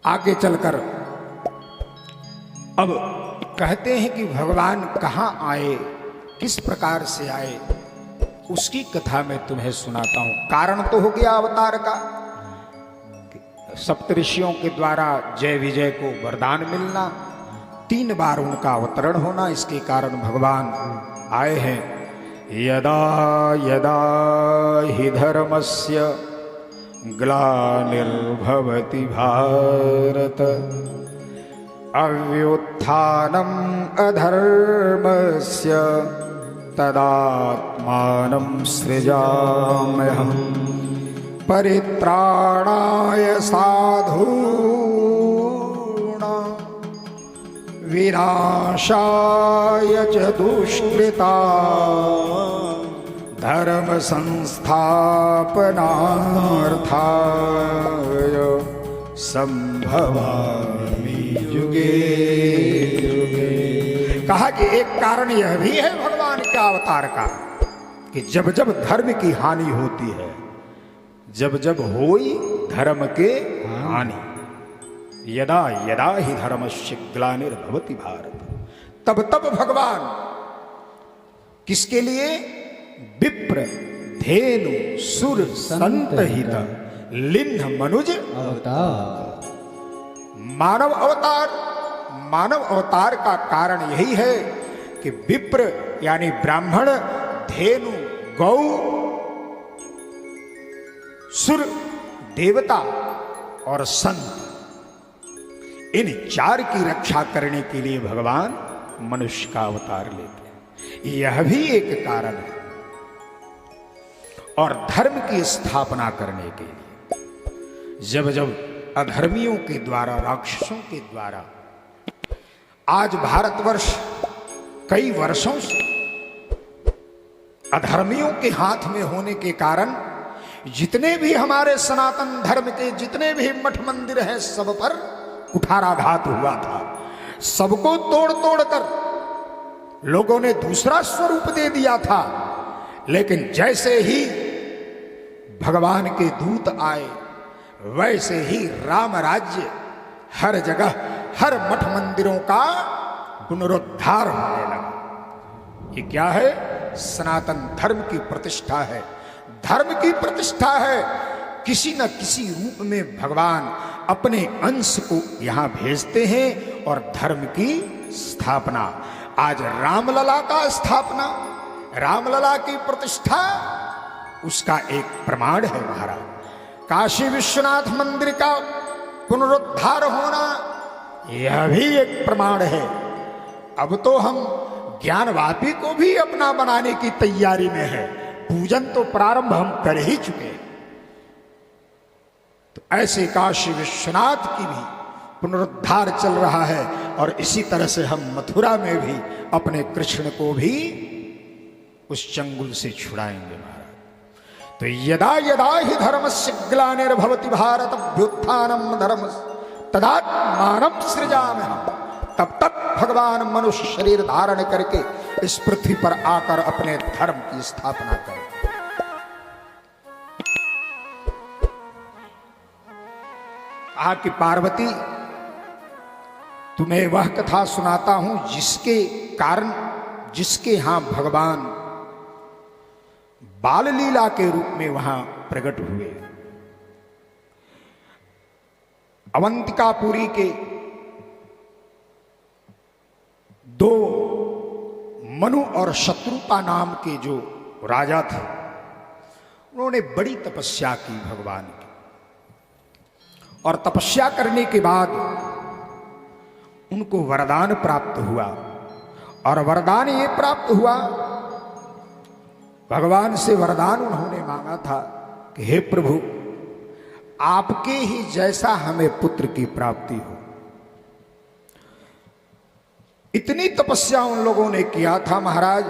आगे चलकर अब कहते हैं कि भगवान कहाँ आए, किस प्रकार से आए, उसकी कथा मैं तुम्हें सुनाता हूं। कारण तो हो गया अवतार का, सप्तऋषियों के द्वारा जय विजय को वरदान मिलना, 3 बार उनका अवतरण होना, इसके कारण भगवान आए हैं। यदा यदा हि धर्मस्य ग्लानिर्भवति भारत अव्युत्थानम् अधर्मस्य तदात्मानं सृजाम्यहम् परित्राणाय साधूनां विनाशाय च दुष्कृतां धर्म संस्थापनार्थाय संभवामि युगे युगे। कहा कि एक कारण यह भी है भगवान के अवतार का कि जब जब धर्म की हानि होती है, जब जब होई धर्म के हानि, यदा यदा ही धर्मस्य ग्लानिर्भवति भारत, तब तब भगवान किसके लिए? विप्र धेनु सुर संत हित लिन्ह मनुज अवतार, मानव अवतार। मानव अवतार का कारण यही है कि विप्र यानी ब्राह्मण, धेनु गौ, सुर देवता और संत, इन 4 की रक्षा करने के लिए भगवान मनुष्य का अवतार लेते हैं। यह भी एक कारण है। और धर्म की स्थापना करने के लिए जब जब अधर्मियों के द्वारा, राक्षसों के द्वारा, आज भारतवर्ष कई वर्षों से अधर्मियों के हाथ में होने के कारण जितने भी हमारे सनातन धर्म के जितने भी मठ मंदिर हैं, सब पर कुठाराघात हुआ था। सबको तोड़ तोड़ कर लोगों ने दूसरा स्वरूप दे दिया था। लेकिन जैसे ही भगवान के दूत आए, वैसे ही राम राज्य हर जगह, हर मठ मंदिरों का पुनरुद्धार होने लगा। ये क्या है? सनातन धर्म की प्रतिष्ठा है, धर्म की प्रतिष्ठा है। किसी न किसी रूप में भगवान अपने अंश को यहां भेजते हैं और धर्म की स्थापना। आज रामलला का स्थापना, रामलला की प्रतिष्ठा, उसका एक प्रमाण है महाराज। काशी विश्वनाथ मंदिर का पुनरुद्धार होना, यह भी एक प्रमाण है। अब तो हम ज्ञानवापी को भी अपना बनाने की तैयारी में है। पूजन तो प्रारंभ हम कर ही चुके हैं। तो ऐसे काशी विश्वनाथ की भी पुनरुद्धार चल रहा है। और इसी तरह से हम मथुरा में भी अपने कृष्ण को भी उस चंगुल से छुड़ाएंगे महाराज। तो यदा यदा ही धर्मस्य ग्लानिर्भवति भारत अभ्युत्थानम् धर्मस्य तदात्मानं सृजाम्यहम्। तब तक भगवान मनुष्य शरीर धारण करके इस पृथ्वी पर आकर अपने धर्म की स्थापना करें। कहा कि पार्वती, तुम्हें वह कथा सुनाता हूं जिसके कारण, जिसके यहां भगवान बाल लीला के रूप में वहां प्रकट हुए। अवंतिकापुरी के 2 मनु और शत्रुपा नाम के जो राजा थे, उन्होंने बड़ी तपस्या की भगवान की। और तपस्या करने के बाद उनको वरदान प्राप्त हुआ। और वरदान ये प्राप्त हुआ, भगवान से वरदान उन्होंने मांगा था कि हे प्रभु, आपके ही जैसा हमें पुत्र की प्राप्ति हो। इतनी तपस्या उन लोगों ने किया था महाराज।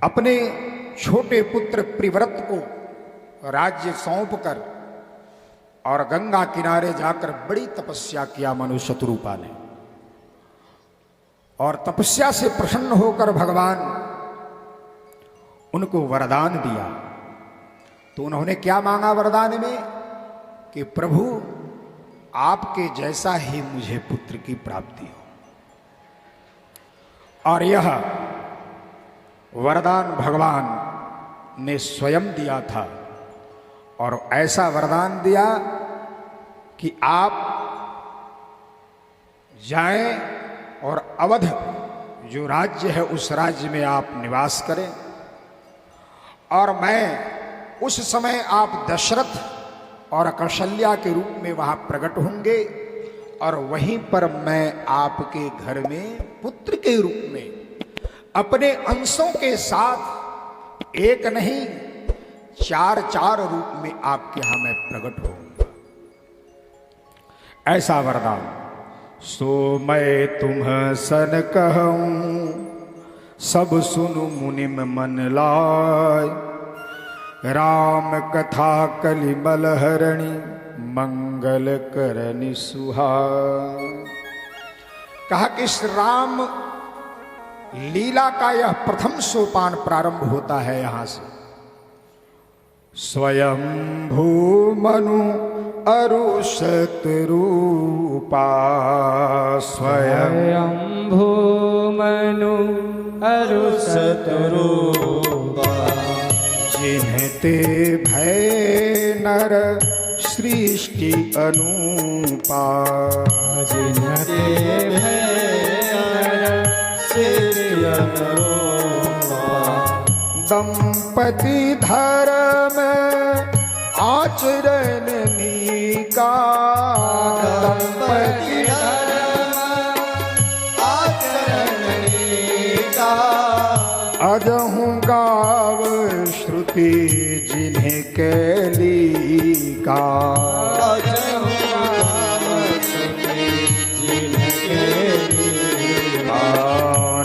अपने छोटे पुत्र प्रिव्रत को राज्य सौंपकर और गंगा किनारे जाकर बड़ी तपस्या किया मनु शत्रुपा ने। और तपस्या से प्रसन्न होकर भगवान उनको वरदान दिया। तो उन्होंने क्या मांगा वरदान में कि प्रभु, आपके जैसा ही मुझे पुत्र की प्राप्ति हो। और यह वरदान भगवान ने स्वयं दिया था, और ऐसा वरदान दिया कि आप जाएं और अवध जो राज्य है उस राज्य में आप निवास करें, और मैं उस समय आप दशरथ और कौशल्या के रूप में वहां प्रकट होंगे, और वहीं पर मैं आपके घर में पुत्र के रूप में अपने अंशों के साथ एक नहीं 4 रूप में आपके यहां मैं प्रकट होऊंगा। ऐसा वरदान। सो मैं तुम सन कहूं सब सुनु मुनिम मन लाय, राम कथा कलिमल हरणी मंगल करनि सुहाय। कहा कि इस राम लीला का यह प्रथम सोपान प्रारंभ होता है यहां से। स्वयं भू मनु अरु शतरूपा, स्वयं भू मनु अरु शतरूपा, जिन्हते भय नर सृष्टि अनूपा, जिन्हते भय नर सृष्टि अनूपा, दंपति धर्म आचरण नीका, दंपति धर्म आचरण नीका, अजहु गाव श्रुति जिन्हें कैली का, अजहु गाव श्रुति जिन्हें कैली का,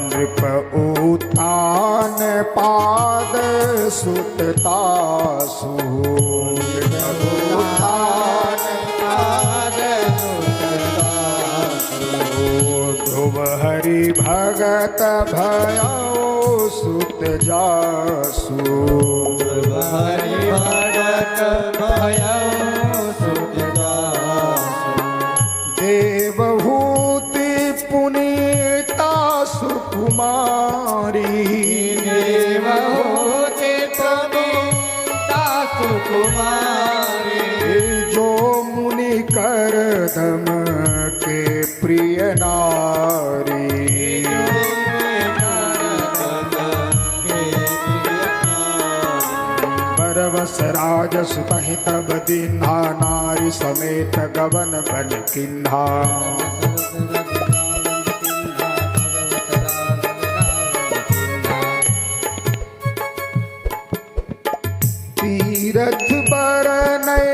नृप उत्तान पाद सुतता ध्रुव हरि भगत भयो सुत जासु, हरि भगत भयो सुत जासु, देवहूति पुनीता सुकुमारी, देवहूति पुनीता सुकुमारी, जो मुनि करदम के प्रिय नारी, बरवस राजसुतहि तब दीन्हा, नारी समेत गवन बन किन्हा, तीरथ बरनय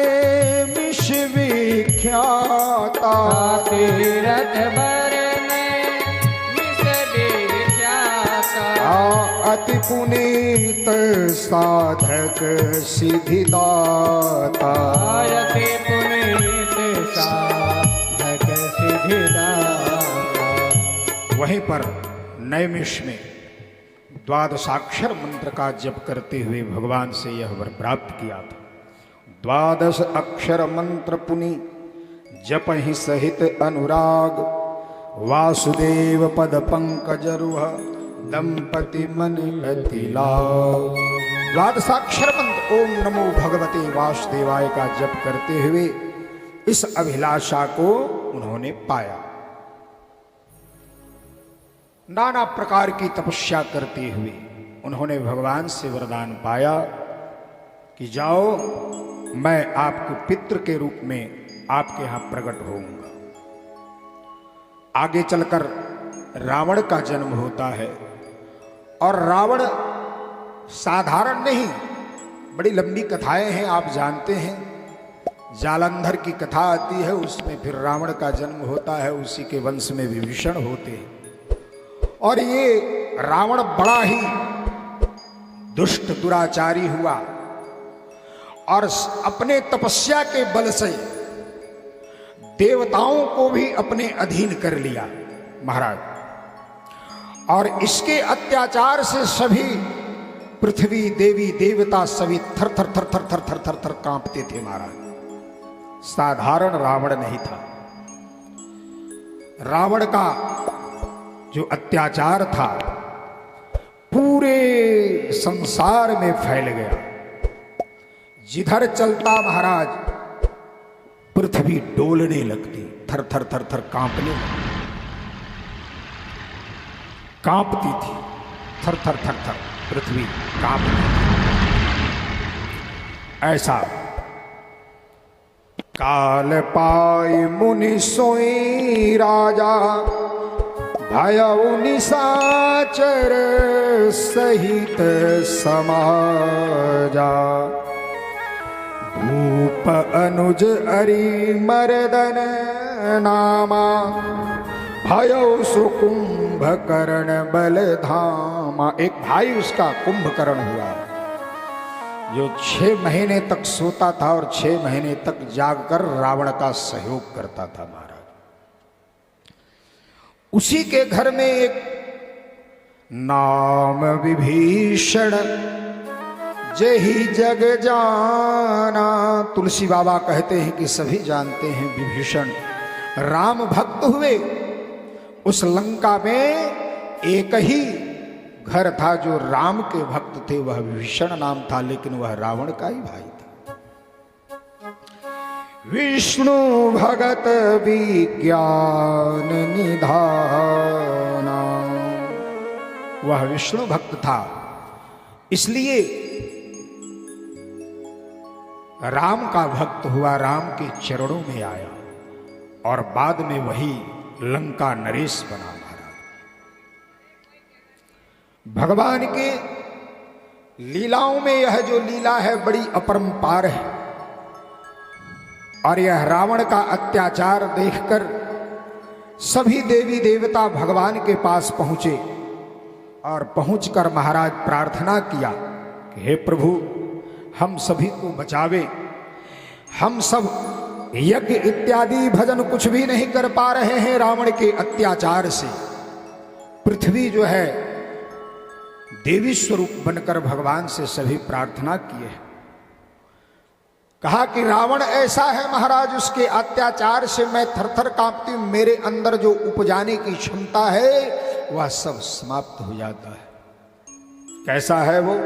मिश विख्याता, तीरथ बरनय मिश विख्याता, अति पुनीत साधक सिद्धिदाता, अति पुनीत साधक सिद्धिदाता। वहीं पर नैमिष में द्वादशाक्षर मंत्र का जप करते हुए भगवान से यह वर प्राप्त किया था। 12 अक्षर मंत्र पुनि जप ही सहित अनुराग, वासुदेव पद पंकज रुह दंपति मन गति लाग। 12 अक्षर मंत्र ओम नमो भगवते वासुदेवाय का जप करते हुए इस अभिलाषा को उन्होंने पाया। नाना प्रकार की तपस्या करते हुए उन्होंने भगवान से वरदान पाया कि जाओ, मैं आपको पितृ के रूप में आपके यहां प्रकट होऊंगा। आगे चलकर रावण का जन्म होता है, और रावण साधारण नहीं, बड़ी लंबी कथाएं हैं, आप जानते हैं। जालंधर की कथा आती है, उसमें फिर रावण का जन्म होता है, उसी के वंश में विभीषण होते हैं। और ये रावण बड़ा ही दुष्ट दुराचारी हुआ, और अपने तपस्या के बल से देवताओं को भी अपने अधीन कर लिया महाराज। और इसके अत्याचार से सभी पृथ्वी देवी देवता सभी थर थर थर थर थर थर थर थर कांपते थे महाराज। साधारण रावण नहीं था। रावण का जो अत्याचार था पूरे संसार में फैल गया। जिधर चलता महाराज पृथ्वी डोलने लगती, थर थर थर थर कांपने लगती, कांपती थी, थर थर थर थर पृथ्वी कांपती थी। ऐसा काल पाई मुनि सोई राजा, भयउ निशाचर सहित समाजा। भूप अनुज अरि मर्दन नामा, भयउ सुकुंभकर्ण बल धामा। एक भाई उसका कुंभकर्ण हुआ जो 6 महीने तक सोता था और 6 महीने तक जागकर रावण का सहयोग करता था महाराज। उसी के घर में एक नाम विभीषण, जेहि जग जाना। तुलसी बाबा कहते हैं कि सभी जानते हैं विभीषण राम भक्त हुए। उस लंका में एक ही घर था जो राम के भक्त थे, वह विभीषण नाम था, लेकिन वह रावण का ही भाई था। विष्णु भगत विज्ञान निधाना, वह विष्णु भक्त था, इसलिए राम का भक्त हुआ, राम के चरणों में आया और बाद में वही लंका नरेश बना। भगवान के लीलाओं में यह जो लीला है बड़ी अपरंपार है। और यह रावण का अत्याचार देखकर सभी देवी देवता भगवान के पास पहुंचे और पहुंचकर महाराज प्रार्थना किया कि हे प्रभु, हम सभी को बचावे। हम सब यज्ञ इत्यादि भजन कुछ भी नहीं कर पा रहे हैं रावण के अत्याचार से। पृथ्वी जो है देवी स्वरूप बनकर भगवान से सभी प्रार्थना किए। कहा कि रावण ऐसा है महाराज, उसके अत्याचार से मैं थरथर कांपती हूं, मेरे अंदर जो उपजाने की क्षमता है वह सब समाप्त हो जाता है। कैसा है वो?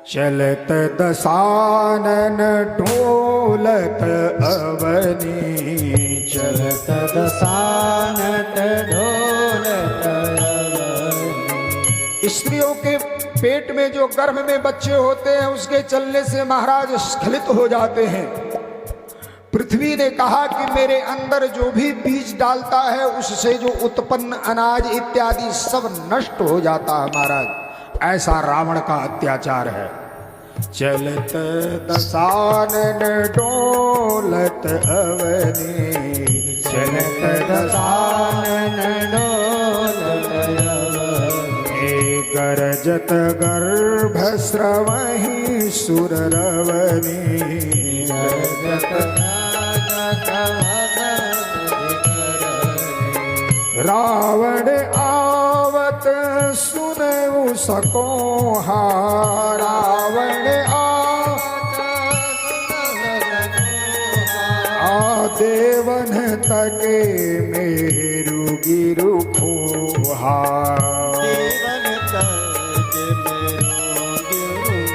चलत दसानन ढोलत अवनी, चलत दसानत ढोलत अवनी। स्त्रियों के पेट में जो गर्भ में बच्चे होते हैं उसके चलने से महाराज स्खलित हो जाते हैं। पृथ्वी ने कहा कि मेरे अंदर जो भी बीज डालता है उससे जो उत्पन्न अनाज इत्यादि सब नष्ट हो जाता है महाराज। ऐसा रावण का अत्याचार है। चलत दसानन डोलत अवनी, चलत दसानन डोलत अवनी। गरजत गर्भ स्रवहि सुर रवनी, रावण आवत सुनऊ सकोहा, रावण देवन तके मेरु गिरु खोहा।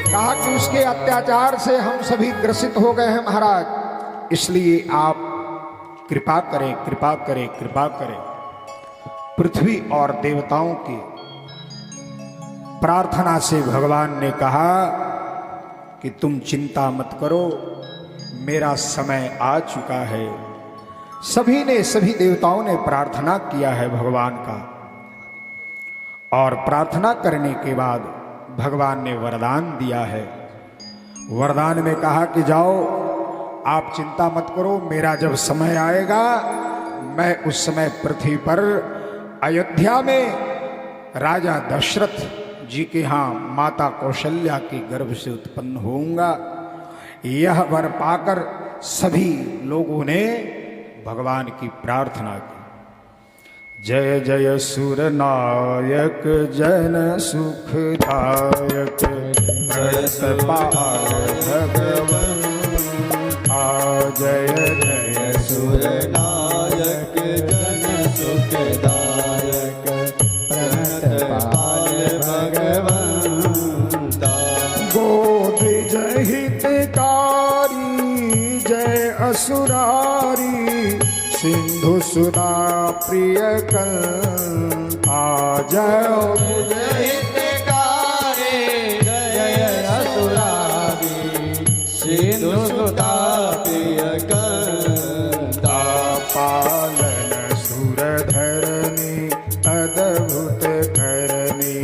कहा कि उसके अत्याचार से हम सभी ग्रसित हो गए हैं महाराज, इसलिए आप कृपा करें, कृपा करें, कृपा करें। पृथ्वी और देवताओं की प्रार्थना से भगवान ने कहा कि तुम चिंता मत करो, मेरा समय आ चुका है। सभी देवताओं ने प्रार्थना किया है भगवान का, और प्रार्थना करने के बाद भगवान ने वरदान दिया है। वरदान में कहा कि जाओ, आप चिंता मत करो, मेरा जब समय आएगा मैं उस समय पृथ्वी पर अयोध्या में राजा दशरथ जी के यहाँ माता कौशल्या के गर्भ से उत्पन्न होऊंगा। यह वर पाकर सभी लोगों ने भगवान की प्रार्थना की। जय जय सुर नायक जन सुखदायक, भगवान जय जय सुरनायक जन सुखदायक प्रणत पाल भगवंता। गोद्विज हितकारी जय असुरारी सिंधु सुधा प्रिय कंता। जय हितकारी जय असुरारी सिंधु सुधा प्रिय कंता। पालन सुरधरनी अद्भुत करनी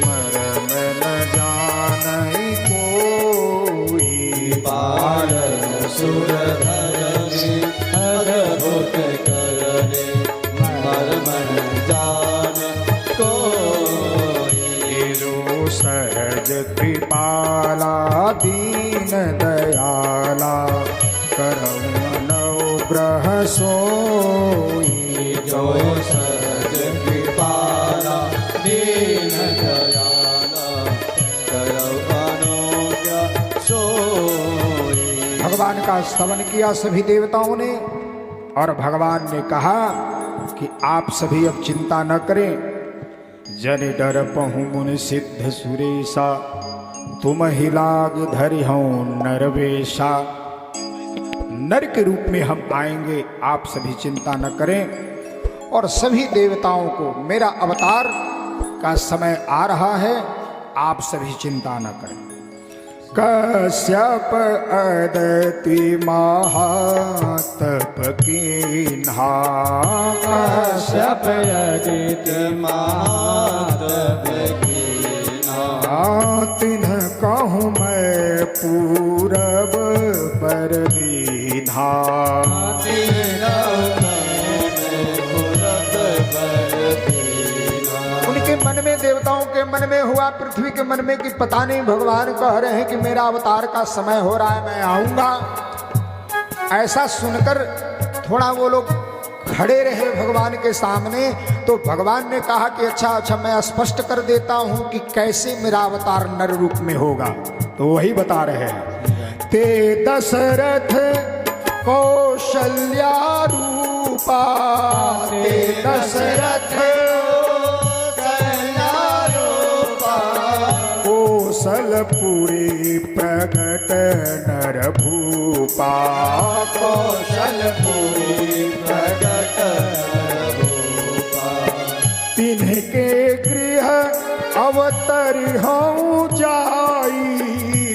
मरम न जानई कोई। पालन सुरधरनी अद्भुत करनी मरम न जान कोई। जो सहज कृपाला दीन दयाला करौनौग्रह सोई। जो सहज कृपाला दीन दयाला करौनौग्रह सोई। भगवान का स्तवन किया सभी देवताओं ने और भगवान ने कहा कि आप सभी अब चिंता न करें। जन डर पहु मुनि सिद्ध सुरेशा तुम ही लाग धरि हूं नरवेशा। नर के रूप में हम आएंगे, आप सभी चिंता न करें। और सभी देवताओं को मेरा अवतार का समय आ रहा है, आप सभी चिंता न करें। कश्यप अदिति महातप कीन्हा। कश्यप अदिति महातप कीन्हा। तिन्ह कहूँ मैं पूरब पर दीन्हा। उनके मन में, देवताओं के मन में हुआ, पृथ्वी के मन में कि पता नहीं, भगवान कह रहे हैं कि मेरा अवतार का समय हो रहा है, मैं आऊंगा। ऐसा सुनकर थोड़ा वो लोग खड़े रहे भगवान के सामने। तो भगवान ने कहा कि अच्छा मैं स्पष्ट कर देता हूं कि कैसे मेरा अवतार नर रूप में होगा। तो वही बता रहे हैं। ते दशरथ कौशल्या रूपा। ते दशरथ कौशलपुरी प्रगट नर भूपा। कौशलपुरी प्रगट नर भूपा। तिन्हके गृह अवतरि हूँ जाई।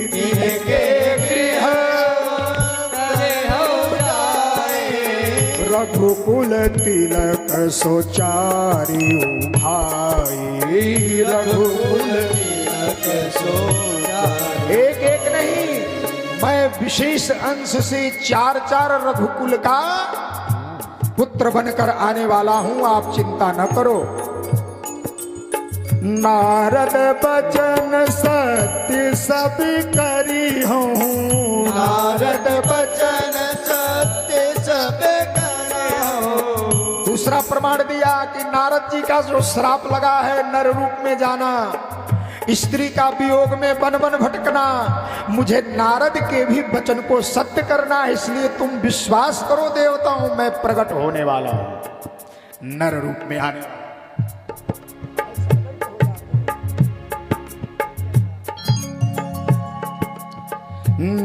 तिन्हके गृह अवतरि हूँ जाई। रघुकुल तिलक सोचारी भाई। रघुकुल एक एक नहीं, मैं विशेष अंश से 4 रघुकुल का पुत्र बनकर आने वाला हूं, आप चिंता न करो। नारद बचन सत्य सब करी हूँ। नारद बचन सत्य सब करी हूँ। दूसरा प्रमाण दिया कि नारद जी का जो श्राप लगा है नर रूप में जाना, स्त्री का वियोग में वन वन भटकना, मुझे नारद के भी वचन को सत्य करना है। इसलिए तुम विश्वास करो देवताओं, मैं प्रकट होने वाला हूं, नर रूप में आने वाला।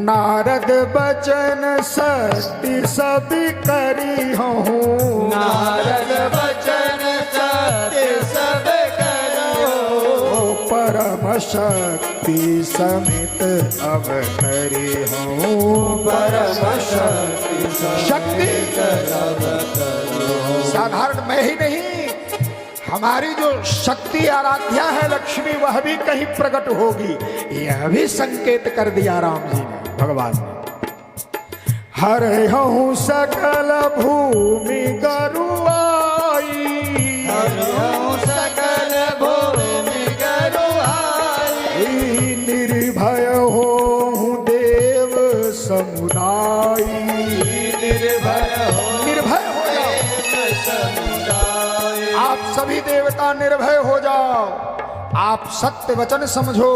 नारद बचन सत्य सब करी हूँ। नारद बचन सत्य सब करी हूँ। परम शक्ति समित अवतरी हूँ। परम शक्ति साधारण मैं ही नहीं, हमारी जो शक्ति आराध्या है लक्ष्मी, वह भी कहीं प्रकट होगी। यह भी संकेत कर दिया राम जी ने, भगवान ने। हरे हूँ सकल भूमि गरुआई। हरे हूँ सकल भूमि गरुआई। निर्भय हो देव समुदाय। निर्भय हो समुदाय। आप सभी देवता निर्भय हो जाओ, आप सत्य वचन समझो।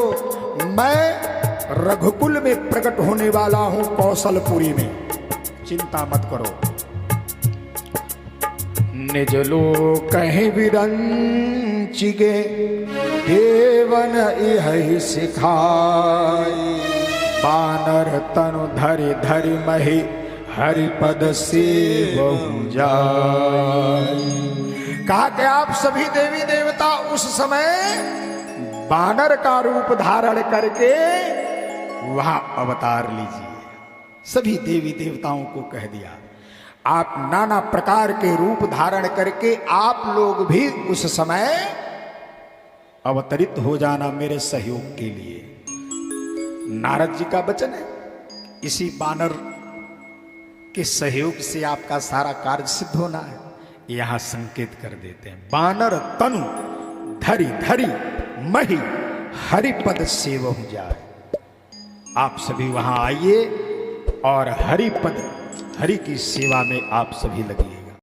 मैं रघुकुल में प्रकट होने वाला हूं, कौशलपुरी में। चिंता मत करो। निज लोक कहीं विरंचिगे देवन इह सिखाई, बानर तनु धरि धरि मही हरिपद सेवहु जाई। कहा कि आप सभी देवी देवता उस समय बानर का रूप धारण करके वहां अवतार लीजिए। सभी देवी देवताओं को कह दिया आप नाना प्रकार के रूप धारण करके आप लोग भी उस समय अवतरित हो जाना मेरे सहयोग के लिए। नारद जी का वचन है, इसी बानर के सहयोग से आपका सारा कार्य सिद्ध होना है। यहां संकेत कर देते हैं, बानर तनु धरि धरि मही हरिपद सेवहु जाए। आप सभी वहां आइए और हरिपद हरि की सेवा में आप सभी लगिए।